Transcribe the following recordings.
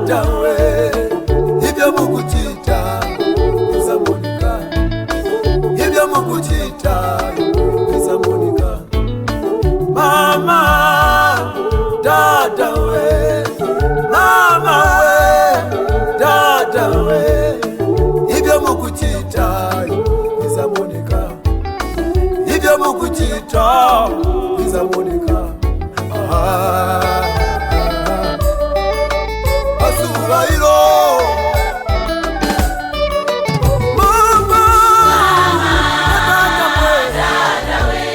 tata we ibyo mukuchita bizamonika ibyo mukuchita bizamonika mama tata we mama we tata we ibyo mukuchita bizamonika ibyo mukuchita bizamonika Asurairo mama tata we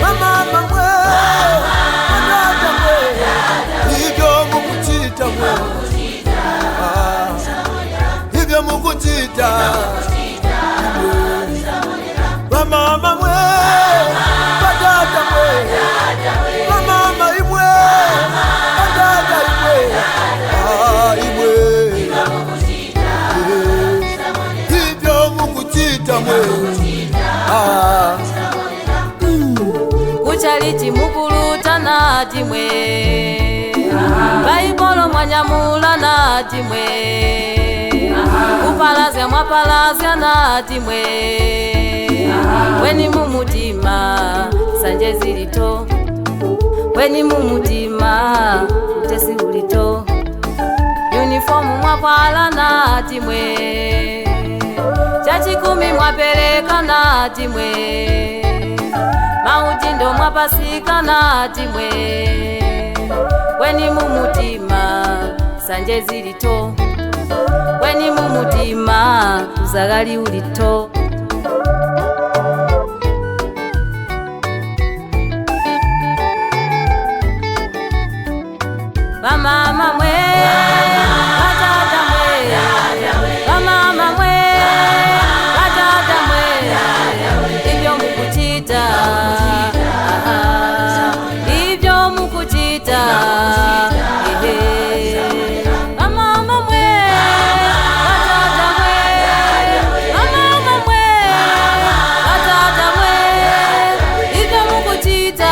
mama we tata we ibyo mukuchita we ibyo mukuchita mama we tata we mama imwe tata imwe imwe ibyo mukuchita mwe kuchaliti mukuluta nati mwe Baibolo mwanyamula nati mwe kupalazya mwapalazya nati mwe weni mumutima sanje zilito weni mumutima utesi ulito uniformu mwapala nati mwe chachikumi mwapeleka nati mwe mautindo mwapasika nati mwe weni mumutima sanje zilito weni mumutima uzagali ulito Mama mwe tata mwe mama mwe tata mwe ibyo mukuchita ibyo mukuchita mama mwe tata mwe mama mwe tata mwe ibyo mukuchita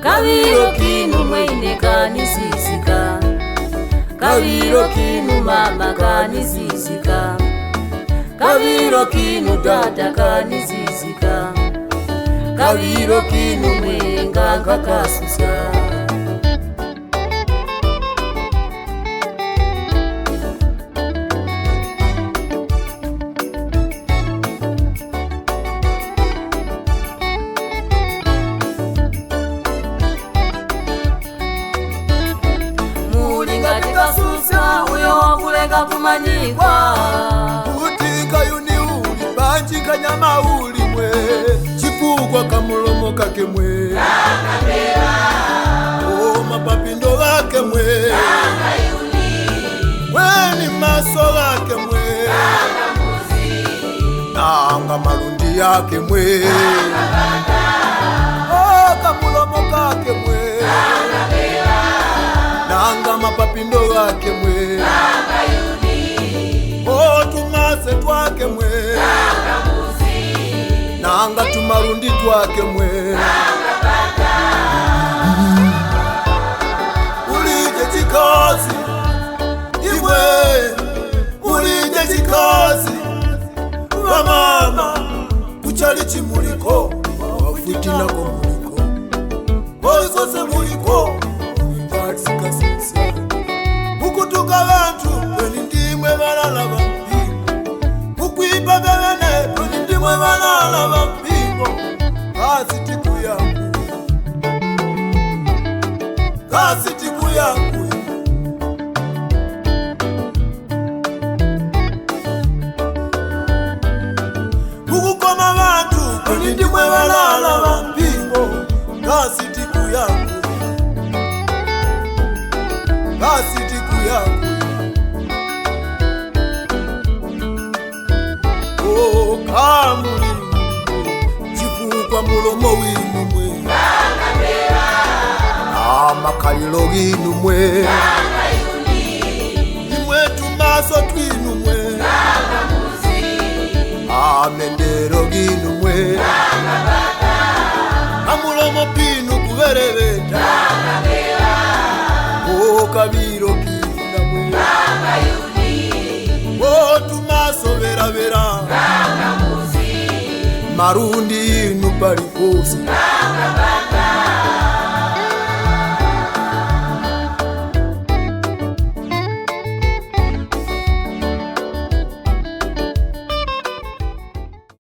Kawiro kinu mwende kanisisika Kawiro kinu mama kanisisika Kawiro kinu dada kanisisika Kawiro kinu mwenga kakasusa uyo wakulenga kumanyikwa utika yuni uli banji kanyama uli mwe chifukwa kamulomo kake mwe o mapapindo wake mwe weni maso wake mwe nanga malundi yake mwe o kamulomo kake mwe nanga mapapindo wake mwe o tumase twake mwe nanga tumarundi twake mwe ulije chikozi imwe ulije chikozi wa mama kuchali chimuliko wafutina ko muliko bozose muliko mukutuka bantu weni ndimwe balala bampingo mukwiba bebene weni ndimwe balala bampingo kasitiku yangu kasitiku yangu mukukoma bantu weni ndimwe balala bampingo kasitiku yangu kasitiku yangu o kamuli chifukwa mulomo winu mwe amakalilo ginu mwe imwe tumaso twinu mwe amendero ginu mwe berebeta o kabiro kinamwe o tumaso vera marundi inu palikosi